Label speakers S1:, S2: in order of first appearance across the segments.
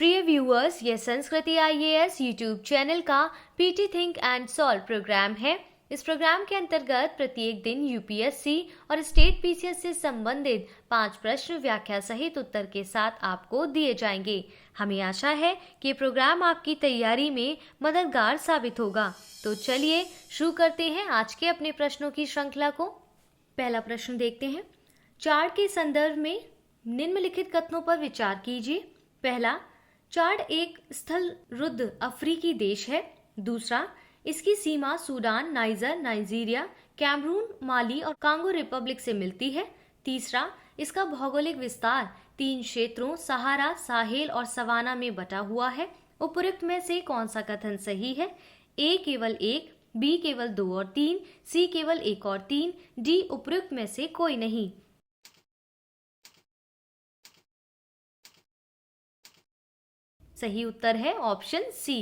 S1: प्रिय व्यूअर्स, ये Sanskriti IAS YouTube channel का PT think and solve program है। इस प्रोग्राम के अंतर्गत प्रत्येक दिन यूपीएससी और स्टेट पीसीएस से संबंधित 5 प्रश्न व्याख्या सहित उत्तर के साथ आपको दिए जाएंगे। हमें आशा है कि ये प्रोग्राम आपकी तैयारी में मददगार साबित होगा। तो चलिए शुरू करते हैं आज के अपने प्रश्नों की श्रृंखला को। पहला प्रश्न देखते हैं। चार्ट के संदर्भ में निम्नलिखित कथनों पर विचार कीजिए। पहला, चाड एक स्थल रुद्ध अफ्रीकी देश है। दूसरा, इसकी सीमा सूडान, नाइजर, नाइजीरिया, कैमरून, माली और कांगो रिपब्लिक से मिलती है। तीसरा, इसका भौगोलिक विस्तार 3 क्षेत्रों सहारा, साहेल और सवाना में बटा हुआ है। उपरोक्त में से कौन सा कथन सही है? ए केवल 1, बी केवल 2 और 3, सी केवल 1 और 3, डी उपरोक्त में से कोई नहीं। सही उत्तर है ऑप्शन सी।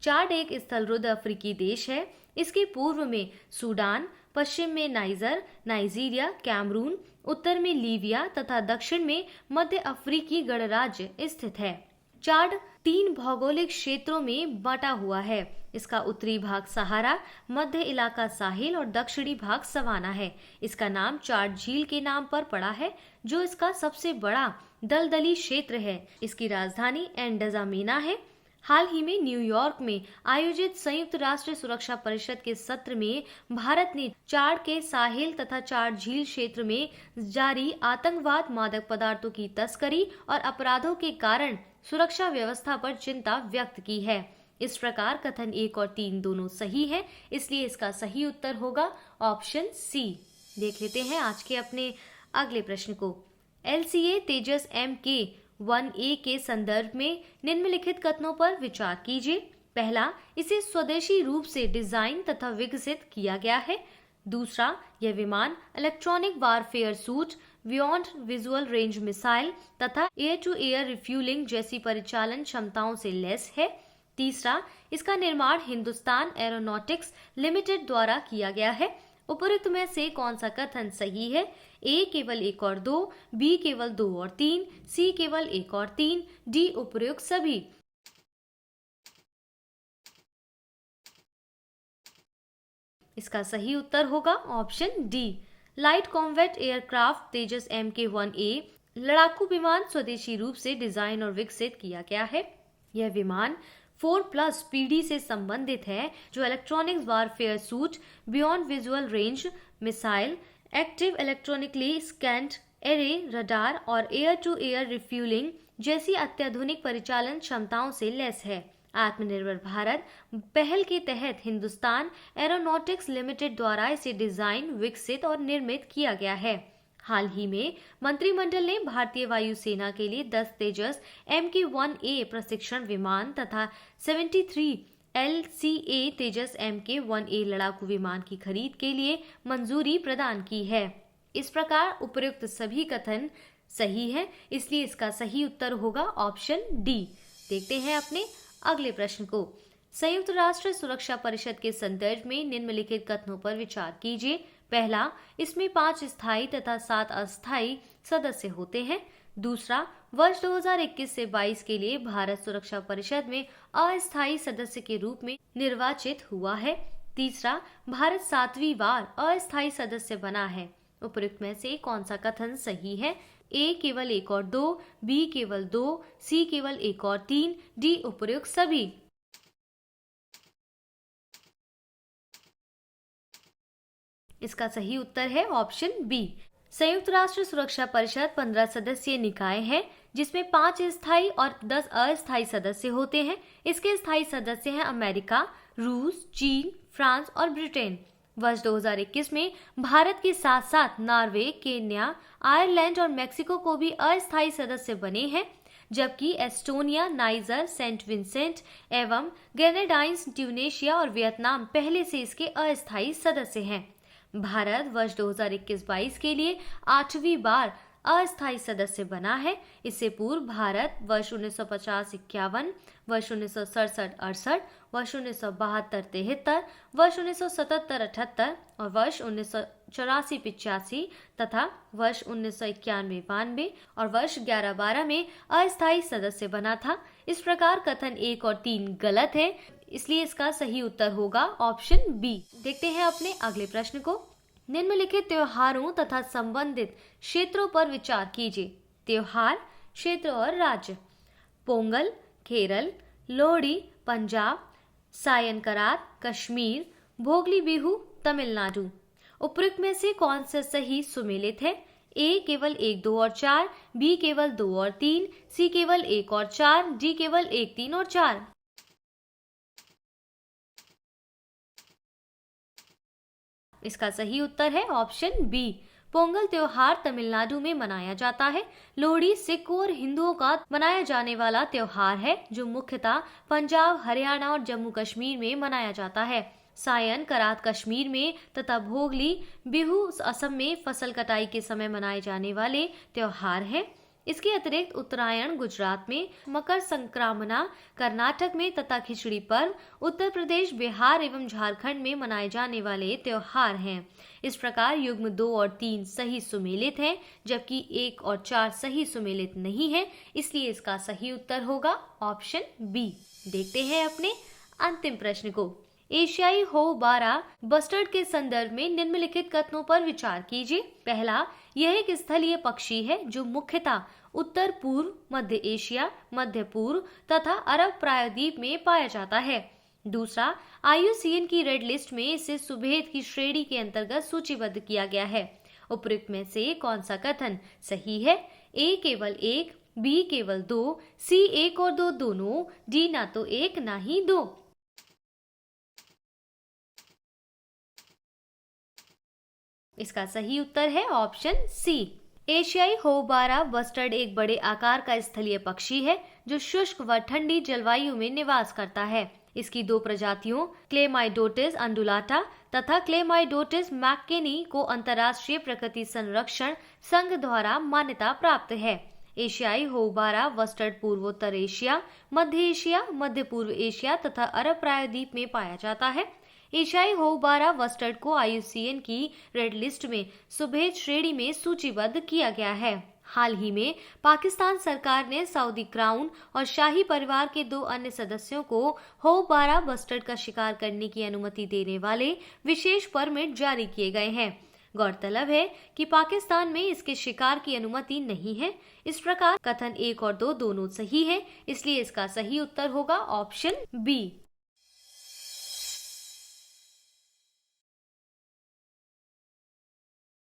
S1: चाड एक स्थलरुद्ध अफ्रीकी देश है। इसके पूर्व में सूडान, पश्चिम में नाइजर, नाइजीरिया, कैमरून, उत्तर में लीबिया तथा दक्षिण में मध्य अफ्रीकी गणराज्य स्थित है। चाड 3 भौगोलिक क्षेत्रों में बटा हुआ है। इसका उत्तरी भाग सहारा, मध्य इलाका साहिल और दक्षिणी भाग सवाना है। इसका नाम चाड झील के नाम पर पड़ा है, जो इसका सबसे बड़ा दलदली क्षेत्र है। इसकी राजधानी एंडजामीना है। हाल ही में न्यूयॉर्क में आयोजित संयुक्त राष्ट्र सुरक्षा परिषद के सत्र में भारत ने चाड के साहिल तथा चाड झील क्षेत्र में जारी आतंकवाद, मादक पदार्थों की तस्करी और अपराधों के कारण सुरक्षा व्यवस्था पर चिंता व्यक्त की है। इस प्रकार कथन 1 और 3 दोनों सही है, इसलिए इसका सही उत्तर होगा ऑप्शन सी। देख लेते हैं आज के अपने अगले प्रश्न को। LCA तेजस MK-1A के संदर्भ में निम्नलिखित कथनों पर विचार कीजिए। पहला, इसे स्वदेशी रूप से डिजाइन तथा विकसित किया गया है। दूसरा, यह विमान electronic warfare suit, beyond visual range missile तथा एयर टू एयर रिफ्यूलिंग जैसी परिचालन क्षमताओं से लैस है। तीसरा, इसका निर्माण हिंदुस्तान एरोनॉटिक्स लिमिटेड द्वारा किया गया है। उपरोक्त में से कौन सा कथन सही है? ए केवल 1 और 2, बी केवल 2 और 3, सी केवल 1 और 3, डी उपरोक्त सभी। इसका सही उत्तर होगा option D. Light combat aircraft Tejas MK-1A लड़ाकू विमान स्वदेशी रूप से डिजाइन और विकसित किया गया है। यह विमान 4+ पीढ़ी से संबंधित है, जो electronics warfare suit, beyond visual range missile, active electronically scanned array radar और एयर टू एयर रिफ्यूलिंग जैसी अत्याधुनिक परिचालन क्षमताओं से लैस है। आत्मनिर्भर भारत पहल के तहत हिंदुस्तान एरोनॉटिक्स लिमिटेड द्वारा इसे डिजाइन, विकसित और निर्मित किया गया है। हाल ही में मंत्रिमंडल ने भारतीय वायुसेना के लिए 10 तेजस MK-1A प्रशिक्षण विमान तथा 73 LCA तेजस MK-1A लड़ाकू विमान की खरीद के लिए मंजूरी प्रदान की है। इस प्रकार उपरोक्त सभी कथन सही है, इसलिए इसका सही उत्तर होगा ऑप्शन डी। देखते हैं अपने अगले प्रश्न को। संयुक्त राष्ट्र सुरक्षा परिषद के संदर्भ में निम्नलिखित कथनों पर विचार कीजिए। पहला, इसमें 5 स्थायी तथा 7 अस्थायी सदस्य होते हैं। दूसरा, वर्ष 2021 से 22 के लिए भारत सुरक्षा परिषद में अस्थायी सदस्य के रूप में निर्वाचित हुआ है। तीसरा, भारत 7वीं बार अस्थायी सदस्य बना है। उपरोक्त में से कौन सा कथन सही है? ए केवल 1 और 2, बी केवल 2, सी केवल 1 और 3, डी उपरोक्त सभी। इसका सही उत्तर है ऑप्शन बी। संयुक्त राष्ट्र सुरक्षा परिषद 15 सदस्यीय निकाय है, जिसमें 5 स्थायी और 10 अस्थायी सदस्य होते हैं। इसके स्थायी सदस्य हैं अमेरिका, रूस, चीन, फ्रांस और ब्रिटेन। वर्ष 2021 में भारत के साथ साथ नॉर्वे, केन्या, आयरलैंड और मेक्सिको को भी अस्थायी सदस्य बने हैं, जबकि एस्टोनिया, नाइजर, सेंट विंसेंट एवं ग्रेनेडाइंस, ट्यूनेशिया और वियतनाम पहले से इसके अस्थायी सदस्य हैं। भारत वर्ष 2021-22 के लिए 8वीं बार अस्थायी सदस्य बना है। इससे पूर्व भारत वर्ष 1950-51, वर्ष 1967-68, वर्ष 1972-73, वर्ष 1977-78 और वर्ष 84-85 तथा वर्ष 1991-92 और वर्ष 11-12 में अस्थायी सदस्य बना था। इस प्रकार कथन 1 और 3 गलत है, इसलिए इसका सही उत्तर होगा ऑप्शन बी। देखते हैं अपने अगले प्रश्न को। निम्नलिखित त्योहारों तथा संबंधित क्षेत्रों पर विचार कीजिए। त्योहार, क्षेत्र और राज्य। पोंगल केरल, लोहड़ी पंजाब, सायंकरात कश्मीर, भोगली बिहू तमिलनाडु। उपयुक्त में से कौन सा सही सुमेलित है? ए केवल 1, 2 और 4, बी केवल 2 और 3, सी केवल 1 और 4, डी केवल 1, 3 और 4। इसका सही उत्तर है ऑप्शन बी। पोंगल त्योहार तमिलनाडु में मनाया जाता है। लोहड़ी सिखों और हिंदुओं का मनाया जाने वाला त्योहार है, जो मुख्यतः पंजाब, हरियाणा और जम्मू कश्मीर में मनाया जाता है। सायन करात कश्मीर में तथा भोगली बिहू असम में फसल कटाई के समय मनाए जाने वाले त्योहार है। इसके अतिरिक्त उत्तरायण गुजरात में, मकर संक्रामणा कर्नाटक में तथा खिचड़ी पर्व उत्तर प्रदेश, बिहार एवं झारखंड में मनाए जाने वाले त्योहार हैं। इस प्रकार युग्म 2 और 3 सही सुमेलित हैं, जबकि 1 और 4 सही सुमेलित नहीं है, इसलिए इसका सही उत्तर होगा ऑप्शन बी। देखते हैं अपने अंतिम प्रश्न को। एशियाई हो बारा बस्टर्ड के संदर्भ में निम्नलिखित कथनों पर विचार कीजिए। पहला, यह एक स्थलीय पक्षी है जो मुख्यतः उत्तर पूर्व, मध्य एशिया, मध्य पूर्व तथा अरब प्रायद्वीप में पाया जाता है। दूसरा, IUCN की रेड लिस्ट में इसे सुभेद की श्रेणी के अंतर्गत सूचीबद्ध किया गया है। उपयुक्त में से कौन सा कथन सही है? ए केवल 1, बी केवल 2, सी 1 और 2 दोनों, डी ना तो 1 ना ही 2। इसका सही उत्तर है ऑप्शन सी। एशियाई होबारा बस्टर्ड एक बड़े आकार का स्थलीय पक्षी है जो शुष्क व ठंडी जलवायु में निवास करता है। इसकी 2 प्रजातियों क्लेमाइडोटिस अंडुलाटा तथा क्लेमाइडोटिस मैक्केनी को अंतर्राष्ट्रीय प्रकृति संरक्षण संघ द्वारा मान्यता प्राप्त है। एशियाई होबारा बस्टर्ड पूर्वोत्तर एशिया, मध्य एशिया, मध्य पूर्व एशिया तथा अरब प्रायद्वीप में पाया जाता है। एशियाई होबारा बस्टर्ड को IUCN की रेड लिस्ट में सुभेद श्रेणी में सूचीबद्ध किया गया है। हाल ही में पाकिस्तान सरकार ने सऊदी क्राउन और शाही परिवार के 2 अन्य सदस्यों को होबारा बस्टर्ड का शिकार करने की अनुमति देने वाले विशेष परमिट जारी किए गए हैं। गौरतलब है कि पाकिस्तान में इसके शिकार की अनुमति नहीं है। इस प्रकार कथन 1 और 2 दोनों सही है, इसलिए इसका सही उत्तर होगा ऑप्शन बी।